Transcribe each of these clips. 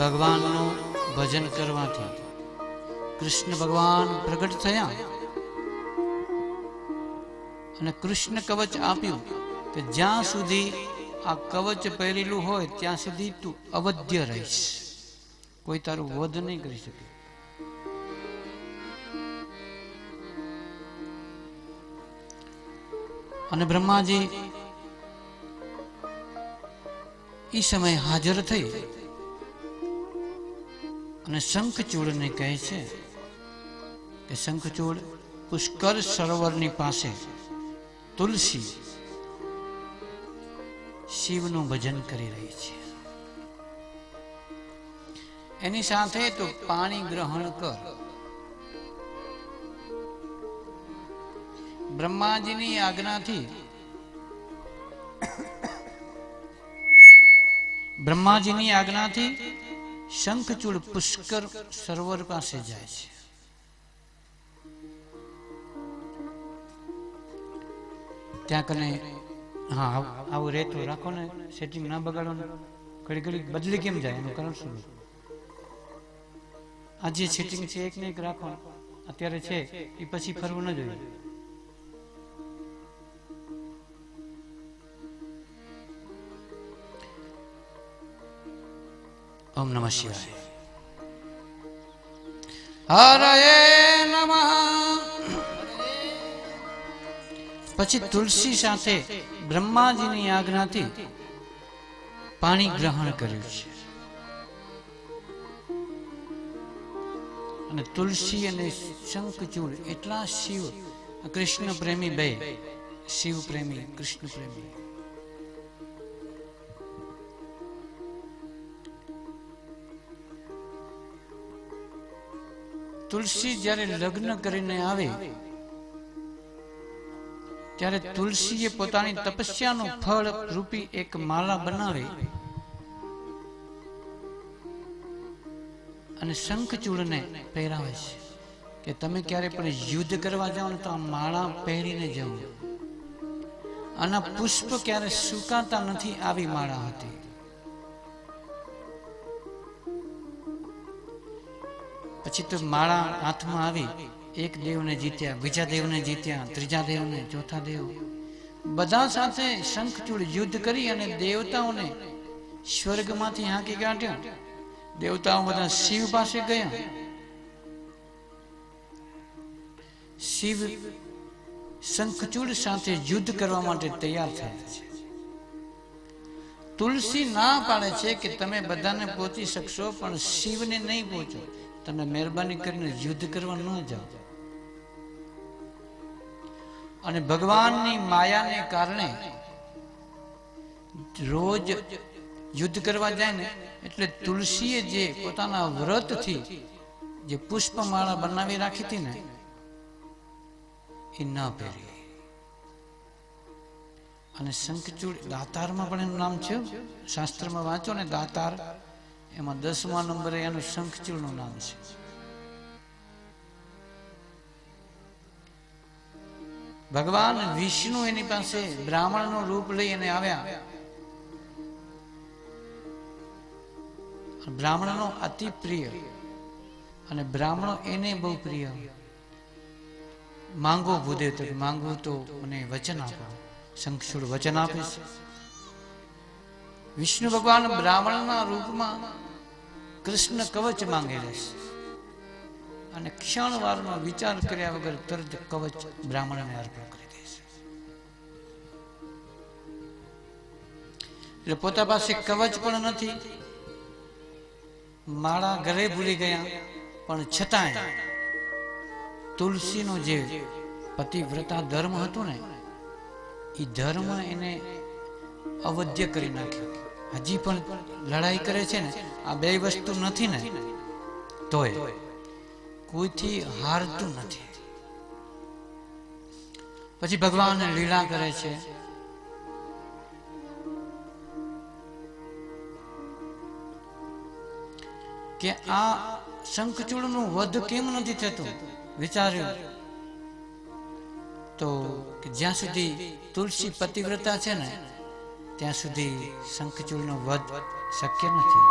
ભગવાનનું ભજન કરવાથી કૃષ્ણ ભગવાન પ્રગટ થયા અને કૃષ્ણ કવચ આપ્યું કે જ્યાં સુધી આ કવચ પહેરેલું હોય ત્યાં સુધી તું અવધ્ય રહીશ, કોઈ તારું વધ નહીં કરી શકે. અને બ્રહ્માજી એ સમય હાજર થઈ અને શંખચૂડને કહે છે કે શંખચૂડ પુષ્કર સરોવરની પાસે તુલસી શિવનું ભજન કરી રહી છે, એની સાથે તું પાણી ગ્રહણ કર. બ્રહ્માજીની આજ્ઞાથી શંખચૂડ પુષ્કર સરોવર પાસે જાય છે. ત્યાં કને હા આવું રેતું રાખો ને, સેટિંગ ના બગાડો ને, ઘડી ઘડી બદલી કેમ જાય એનું કારણ શું? આ જે સેટિંગ છે એક ને એક રાખો, અત્યારે છે એ પછી ફરવું ન જોઈએ. ઓમ નમઃ શિવાય. હરયે નમઃ. પછી તુલસી સાથે બ્રહ્માજીની આજ્ઞાથી પાણી ગ્રહણ કર્યું છે. અને તુલસી અને શંખચૂડ એટલા શિવ કૃષ્ણ પ્રેમી, બે શિવ પ્રેમી કૃષ્ણ પ્રેમી. તુલસી જ્યારે લગ્ન કરીને આવે ત્યારે તુલસીએ પોતાની તપસ્યાનું ફળ રૂપી એક માળા બનાવે અને શંખચૂડને પહેરાવે છે કે તમે ક્યારે પણ યુદ્ધ કરવા જાઓ ને તો આ માળા પહેરીને જવું. આના પુષ્પ ક્યારે સુકાતા નથી, આવી માળા હતી. પછી તો માળા હાથમાં આવી, એક દેવને જીત્યા, બીજા દેવને જીત્યા, ત્રીજા દેવને, ચોથા દેવ, બધા સાથે શંખચૂડ યુદ્ધ કરી અને દેવતાઓને સ્વર્ગમાંથી હાંકી કાઢ્યા. દેવતાઓ બધા શિવ પાસે ગયા. શિવ શંખચૂડ સાથે યુદ્ધ કરવા માટે તૈયાર થયા છે. તુલસી ના પાડે છે કે તમે બધાને પહોંચી શકશો પણ શિવને નહીં પહોંચો, તમે મહેરબાની કરીને યુદ્ધ કરવા ન જાઓ. અને ભગવાનની માયાને કારણે રોજ યુદ્ધ કરવા જાય ને એટલે તુલસીએ જે પોતાના વ્રતથી જે પુષ્પમાળા બનાવી રાખી હતી ને એ ન પહેરી. અને શંખચૂડ દાતારમાં પણ એનું નામ છે, શાસ્ત્રમાં વાંચો ને દાતાર, એમાં 10મા નંબરે એનું શંખચૂડનું નામ છે. ભગવાન વિષ્ણુ એની પાસે બ્રાહ્મણનું રૂપ લઈ એને આવ્યા. બ્રાહ્મણનો અતિ પ્રિય અને બ્રાહ્મણો એને બહુ પ્રિય. માંગો ભૂદેવ, તો માંગવું તો મને વચન આપો. શંખચૂડ વચન આપે છે. વિષ્ણુ ભગવાન બ્રાહ્મણના રૂપમાં કૃષ્ણ કવચ માંગે છે અને ક્ષણવારનો વિચાર કર્યા વગર તરત કવચ બ્રાહ્મણને અર્પણ કરી દે છે. એટલે પોતા પાસે કવચ પણ નથી, માળા ઘરે ભૂલી ગયા, પણ છતાંય તુલસીનો જે પતિવ્રતા ધર્મ હતો ને એ ધર્મ એને અવધ્ય કરી નાખ્યો. હજી પણ લડાઈ કરે છે ને, આ બે વસ્તુ નથી ને તોય કોઈથી હારતું નથી. પછી ભગવાન લીલા કરે છે. કે આ શંખચૂડનું વધ કેમ નથી થતું, વિચાર્યું તો કે જ્યાં સુધી તુલસી પતિવ્રતા છે ને ત્યાં સુધી શંખચૂડનો વધ શક્ય નથી.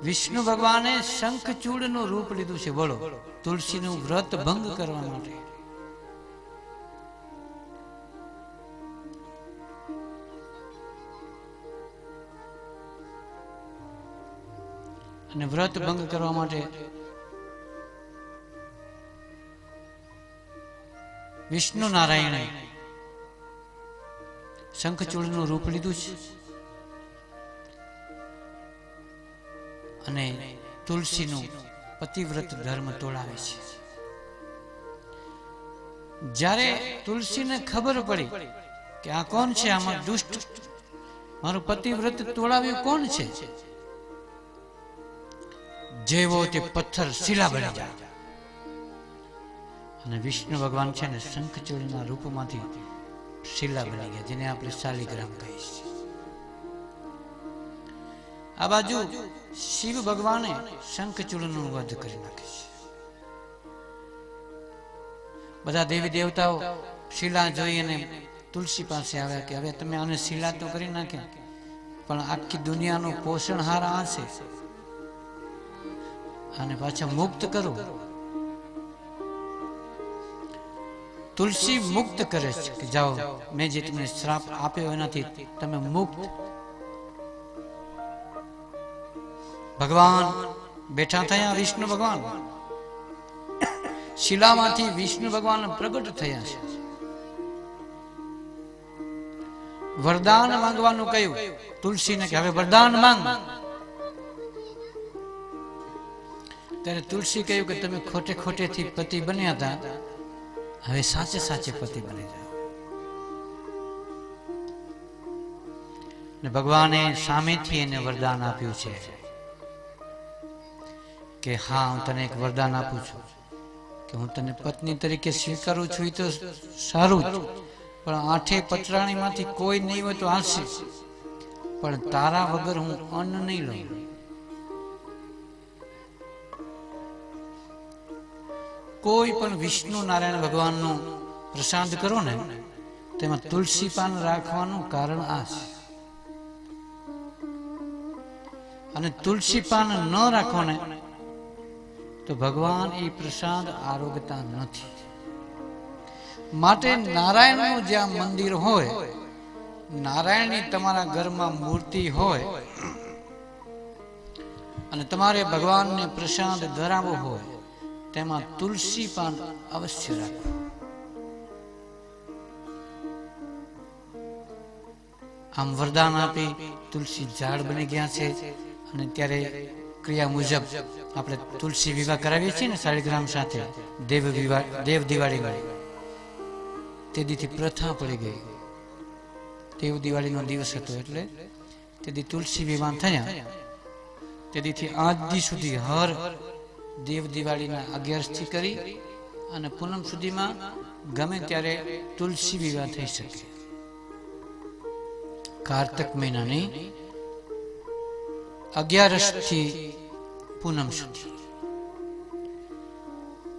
વિષ્ણુ ભગવાને શંખચૂડનું રૂપ લીધું છે. બોલો, તુલસીનું વ્રત ભંગ કરવા માટે. અને વ્રત ભંગ કરવા માટે વિષ્ણુ નારાયણે શંખચૂડનું રૂપ લીધું છે અને તુલસીનું પતિવ્રત ધર્મ તોડાવે છે. જ્યારે તુલસીને ખબર પડી કે આ કોણ છે, આમાં દુષ્ટ મારું પતિવ્રત તોડાવ્યું કોણ છે, જેવો તે પથ્થર શિલા બની જાય. અને વિષ્ણુ ભગવાન છે ને શંખચૂડના રૂપમાંથી શિલા બની ગયા, જેને આપણે શાલિગ્રામ કહીએ છીએ. આ બાજુ શિવ ભગવાને શંખચૂડનો વધ કરી નાખે છે. બધા દેવી દેવતાઓ શિલા જોઈ અને તુલસી પાસે આવ્યા કે હવે તમે આને શિલા તો કરી નાખ્યા, પણ આખી દુનિયાનો પોષણહાર આ છે, આને પાછા મુક્ત કરો. તુલસી મુક્ત કરે છે કે જાઓ, મેં જે તમને શ્રાપ આપ્યો એનાથી તમે મુક્ત. ભગવાન બેઠા થયા, વિષ્ણુ ભગવાન શિલામાંથી વિષ્ણુ ભગવાન પ્રગટ થયા છે. વરદાન માંગવાનું કહ્યું તુલસીને કે હવે વરદાન માંગ. ત્યારે તુલસી કહ્યું કે તમે ખોટે ખોટેથી પતિ બન્યા હતા, હવે સાચે સાચે પતિ બની જાઓ. ને ભગવાને સામેથી એને વરદાન આપ્યું છે કે હા, હું તને એક વરદાન આપું છું કે હું તને પત્ની તરીકે સ્વીકારું છું. એ તો સારું જ, પણ આઠે પતરાણીમાંથી કોઈ નહીં હોય તો હાલશે, પણ તારા વગર હું અન્ન નહીં લઉં. કોઈ પણ વિષ્ણુ નારાયણ ભગવાનનો પ્રસાદ કરો ને, તેમાં તુલસી પાન રાખવાનું કારણ આ છે. અને તુલસી પાન ન રાખો ને તો ભગવાન એ પ્રસાદ આરોગતા નથી. માટે નારાયણનું જ્યાં મંદિર હોય, નારાયણની તમારા ઘરમાં મૂર્તિ હોય અને તમારે ભગવાનને પ્રસાદ ધરાવવો હોય, તેમાં તુલસી પાન અવશ્ય રાખવું. આમ વરદાન આપી તુલસી ઝાડ બની ગયા છે. અને ત્યારે ક્રિયા મુજબ આપણે તુલસી વિવાહ કરાવીએ છીએ ને શાલિગ્રામ સાથે, દેવ દિવાળીમાં. તે દીથી પ્રથા પડી ગઈ. દેવ દિવાળીનો દિવસ હતો એટલે તે દી તુલસી વિવાહ થયા. તે દીથી આજ દી સુધી હર દેવ દિવાળીના 11થી કરી અને પૂનમ સુધીમાં ગમે ત્યારે તુલસી વિવાહ થઈ શકે. કાર્તક મહિનાની 11થી પૂનમ સુધી.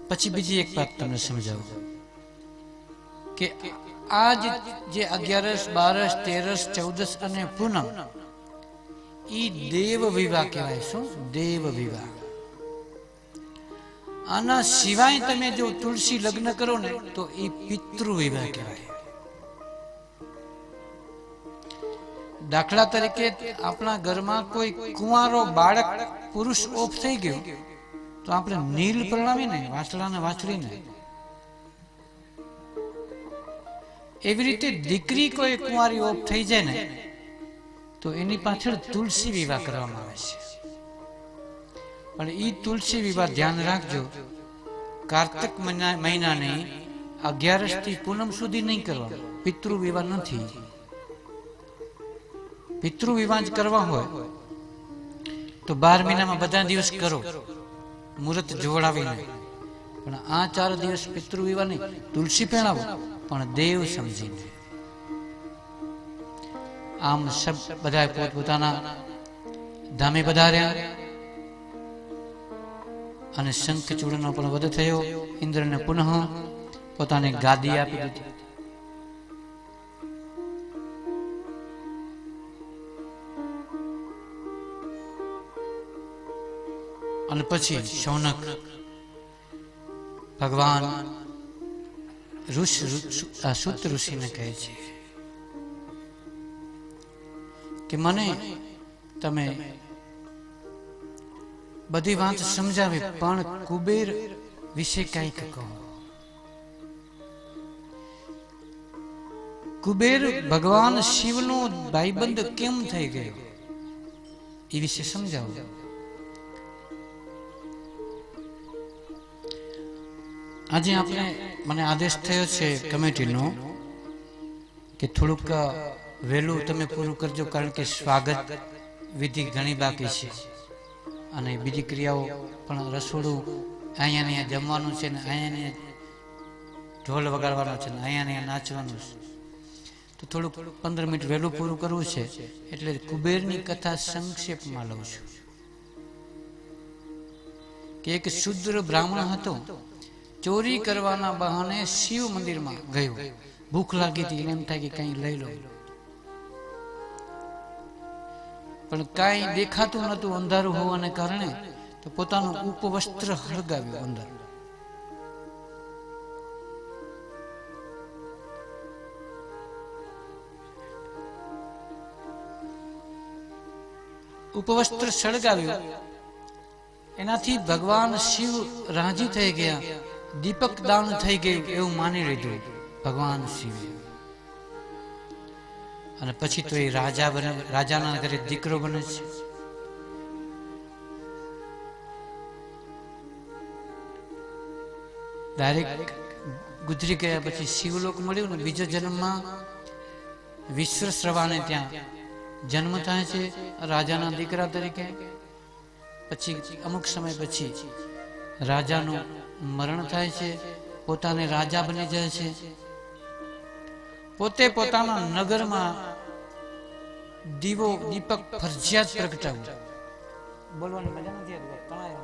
પછી બીજી એક વાત તમને સમજાવું કે આ જે 11, 12, 13, 14 અને પૂનમ, ઈ દેવ વિવાહ કહેવાય. શું? દેવ વિવાહ. આના સિવાય તમે જો તુલસી લગ્ન કરો ને તો એ પિતૃ વિવાહ કહેવાય. દાખલા તરીકે આપણા ઘરમાં કોઈ કુંવારો બાળક પુરુષ ઓફ થઈ ગયો તો આપણે નીલ પરણાવીને વાછડાને વાછડીને. એવી રીતે દીકરી કોઈ કુંવારી ઓફ થઈ જાય ને તો એની પાછળ તુલસી વિવાહ કરવામાં આવે છે. પણ એ તુલસી વિવાહ ધ્યાન રાખજો, કાર્તક મહિનાની 11થી પૂનમ સુધી નહીં કરવાનો. પિતૃ વિવાહ નથી. પિતૃ વિવાહ કરવા હોય તો 12 મહિનામાં બધા દિવસ કરો, મુહૂર્ત જોડાવીને. પણ આ 4 દિવસ પિતૃ વિવાહ નહીં. તુલસી પહેરાવો પણ દેવ સમજીને. આમ સબ બધા પોતપોતાના ધામે પધાર્યા અને શંખચૂડનો પણ વધ થયો. ઇન્દ્રને પુનઃ પોતાની ગાદી આપી દીધી. અને પછી શૌનક ભગવાન સૂત ઋષિને કહે છે કે મને તમે બધી વાત સમજાવી, પણ કુબેર વિશે કંઈક કહો. કુબેર ભગવાન શિવનો ભાઈબંધ કેમ થઈ ગયો એ વિશે સમજાવો. આજે આપણે મને આદેશ થયો છે કમિટીનો કે થોડુંક વહેલું તમે પૂરું કરજો, કારણ કે સ્વાગત વિધિ ઘણી બાકી છે અને બીજી ક્રિયાઓ પણ, રસોડું અહીંયા જમવાનું છે ને અહીંયા ઢોલ વગાડવાનો છે ને અહીંયા નાચવાનું છે, તો થોડુંક 15 મિનિટ વહેલું પૂરું કરવું છે. એટલે કુબેરની કથા સંક્ષેપમાં લઉં છું કે એક શુદ્ર બ્રાહ્મણ હતો. ચોરી કરવાના બહાને શિવ મંદિરમાં ગયો. ભૂખ લાગી હતી, એમ થાય કે કંઈ લઈ લો, પણ કાંઈ દેખાતું નતું અંધારું હોવાને કારણે. તો પોતાનું ઉપવસ્ત્ર હળગાવ્યું અંદર. ઉપવસ્ત્ર સળગાવ્યું, એનાથી ભગવાન શિવ રાજી થઈ ગયા. દીપક દાન થઈ ગયું એવું માની લીધું ભગવાન શિવ. અને પછી તો એ રાજા બને, રાજાના ઘરે દીકરો બને છે. ડાયરેક્ટ ગુજરી ગયા પછી શિવલોક મળ્યું ને બીજો જન્મમાં વિશ્વશ્રવાને ત્યાં જન્મ થાય છે રાજાના દીકરા તરીકે. પછી અમુક સમય પછી રાજાનું મરણ થાય છે, પોતાને રાજા બની જાય છે. પોતે પોતાના નગરમાં દીપક ફરજિયાત પ્રગટાવું. બોલવાની મજા નથી આવતી.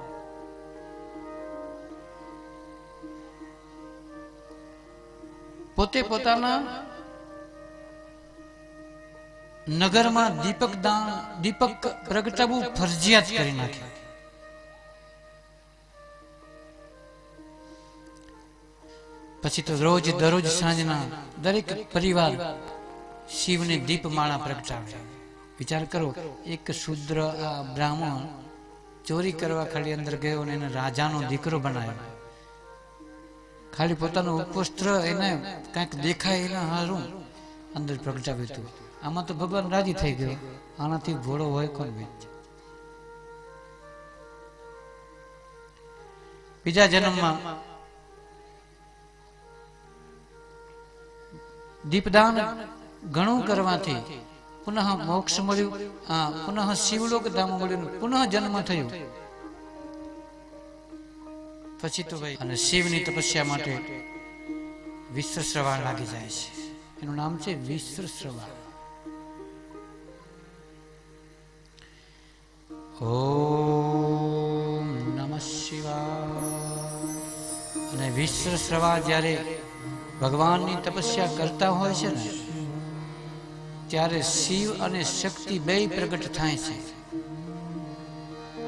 પોતે પોતાના નગરમાં દીપક પ્રગટાવવું ફરજિયાત કરી નાખ્યું. પછી તો દરરોજ સાંજના દરેક પરિવાર શિવને દીપમાળા પ્રગટાવે. વિચાર કરો, એક શુદ્ર બ્રાહ્મણ ચોરી કરવા ખાલી અંદર ગયો અને એને રાજાનો દીકરો બનાવ્યો. ખાલી પોતાનું ઉપવસ્ત્ર એને કંઈક દેખાય એના હારું અંદર પ્રગટાવ્યું હતું. આમાં તો ભગવાન રાજી થઈ ગયો. આનાથી ભોળો હોય કોણ? બીજા જન્મમાં દીપદાન ઘણું કરવાથી પુનઃ મોક્ષ મળ્યું, પુનઃ શિવલોક ધામ મળ્યું, પુનઃ જન્મ થયું. પછી તો ભાઈ અને શિવની તપસ્યા માટે વિશ્વશ્રવા લાગી જાય છે. એનું નામ છે વિશ્વશ્રવા. ઓમ નમઃ શિવાય. અને વિશ્વશ્રવા જ્યારે ભગવાનની તપસ્યા કરતા હોય છે ને, ત્યારે શિવ અને શક્તિ બે પ્રગટ થાય છે.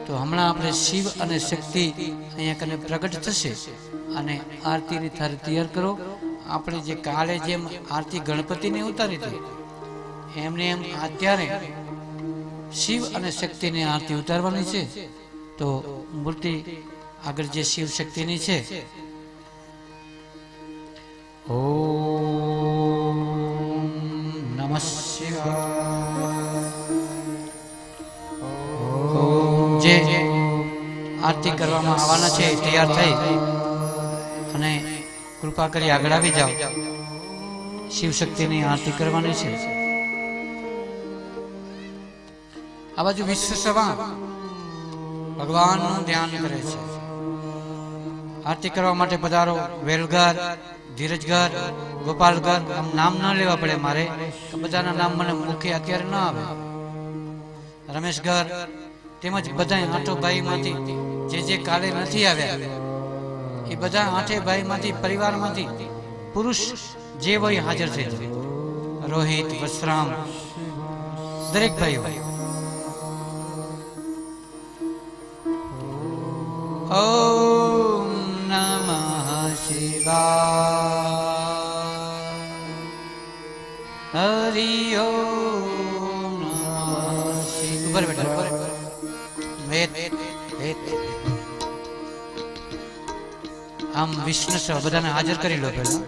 તો હમણાં આપણે શિવ અને શક્તિ અહીંયા કને પ્રગટ થશે અને આરતીની થાળી તૈયાર કરો. આપણે જે કાલે જેમ આરતી ગણપતિને ઉતારી હતી એમને એમ અત્યારે શિવ અને શક્તિની આરતી ઉતારવાની છે. તો મૂર્તિ આગળ જે શિવ શક્તિની છે, ઓમ નમઃ શિવાય. જે આરતી કરવામાં આવવાના છે તૈયાર થઈ અને કૃપા કરી આગળ આવી જાઓ. શિવ શક્તિની આરતી કરવાની છે. આ બાજુ વિશ્વસભા ભગવાનનું ધ્યાન કરે છે. આરતી કરવા માટે પધારો. વેલગર, ધીરજગર, ગોપાલગર, આમ નામ ન લેવા પડે મારે, બધાના નામ મને મુખે અત્યારે ન આવે. રમેશગર તેમજ બધા 8 ભાઈમાંથી જે કાલે નથી આવ્યા એ બધા 8 ભાઈમાંથી પરિવારમાંથી પુરુષ જે હોય હાજર થઈ જાય. રોહિત, વસરામ, દરેક ભાઈઓ. ઓમ નમઃ શિવાય હરિ ઓમ નમઃ શિવાય. ઉપર બેઠા આમ વિષ્ણુ સર્વ બધાને હાજર કરી લો. પેલા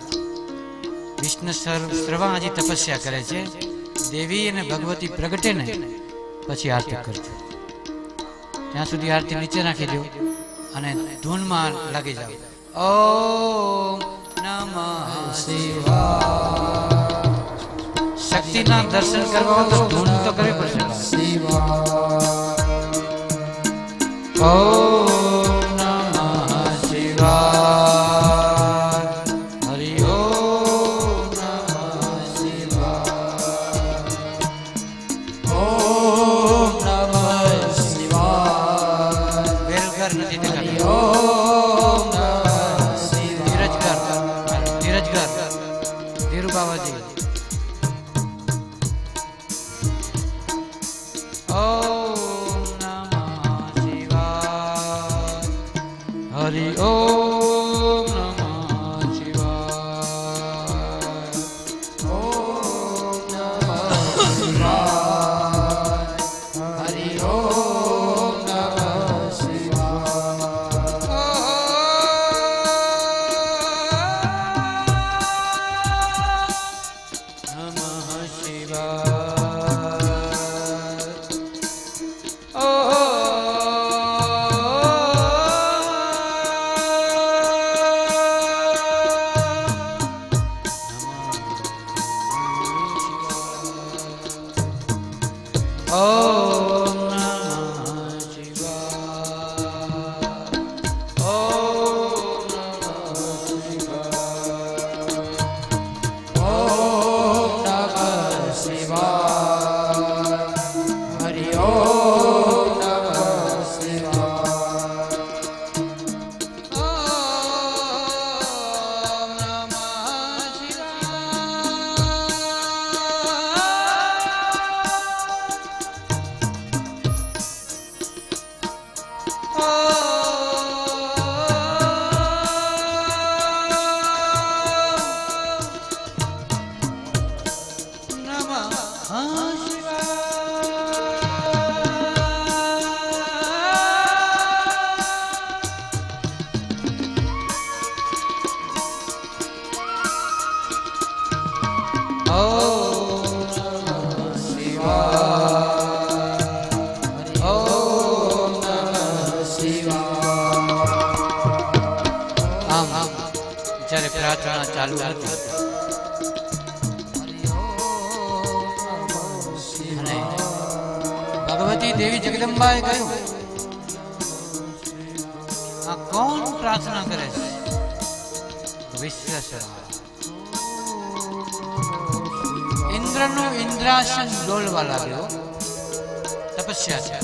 વિષ્ણુ સર્વા હજી તપસ્યા કરે છે. દેવી અને ભગવતી પ્રગટે ને પછી આરતી કરજો. ત્યાં સુધી આરતી નીચે નાખી દો અને ધૂનમાં લાગી જાઓ. ઓમ નમઃ શિવાય. શક્તિના દર્શન કરવા હોય તો ધૂન તો કરવી પડશે. ઓમ નમઃ શિવાય હરિ ઓમ નમઃ શિવાય ઓમ નમઃ શિવાય. બેલઘર નથી દેખાતી. ઓમ નમઃ શિવાય. ધીરજગર ધીરુ બાબાજી. ઓમ નમઃ શિવાય હરિ ઓમ નમઃ શિવાય ઓમ નમઃ શિવાય હરિ ઓમ નમઃ શિવાય નમઃ શિવાય. ઓમ નમઃ શિવાય ઓમ નમઃ શિવાય ઓમ નમઃ શિવાય હરિ ઓમ નમઃ શિવાય ઓમ નમઃ જ્યારે પ્રાર્થના ચાલુ હતી અને ભગવતી દેવી જગદંબાએ કહ્યું, આ કોણ પ્રાર્થના કરે છે? વિશ્વેશ્વર. ઇન્દ્રનું ઇન્દ્રાસન ડોલવા લાગ્યો. તપસ્યા છે.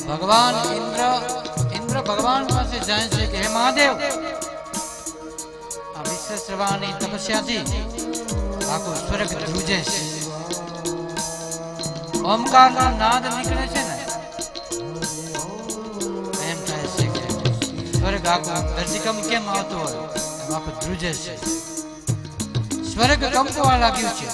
ભગવાન ઇન્દ્ર ભગવાન પાસે જાય છે કે હે મહાદેવ, આ વિશ્વેશ્વરની તપસ્યાથી આખું સ્વર્ગ ધ્રુજે છે. ઓમકારનો નાદ નીકળે છે ને, એમ થાય છે કે સ્વર્ગ આખું ધરતીકંપ કેમ આવતો હોય એમ આખું ધ્રુજે છે. સ્વર્ગ કંપવા લાગ્યું છે.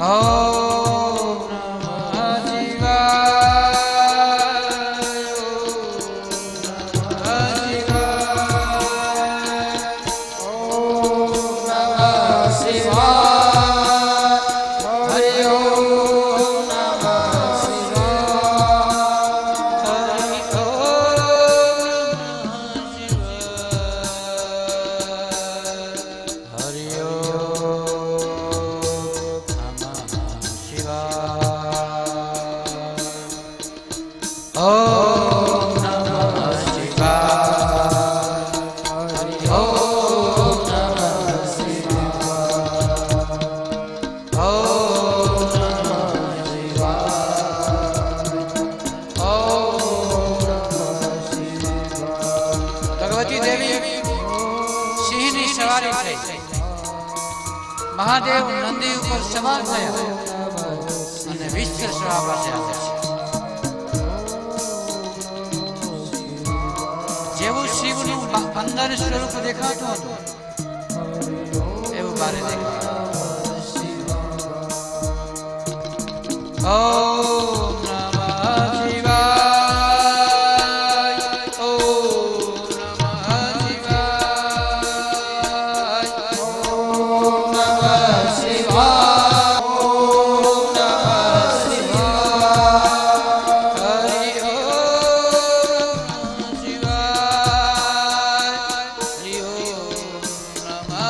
ઓમ નમઃ શિવાય. મહાદેવ નંદી ઉપર સવાર થયા અને વિશ્લેષવા પાસે આવે છે. જેવું શિવનું અંદર સ્વરૂપ દેખાતું હતું એવું બારે દેખાતું. ઓમ નમઃ શિવાય, ઓમ નમઃ શિવાય, ઓમ નમઃ શિવાય, ઓમ નમઃ શિવાય, હરિ ઓમ શિવાય, હરિ ઓમ નમઃ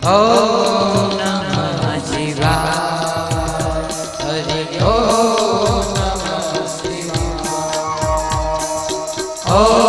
ઓમ નમઃ શિવાય, હરિ ઓમ નમઃ શિવાય, ઓમ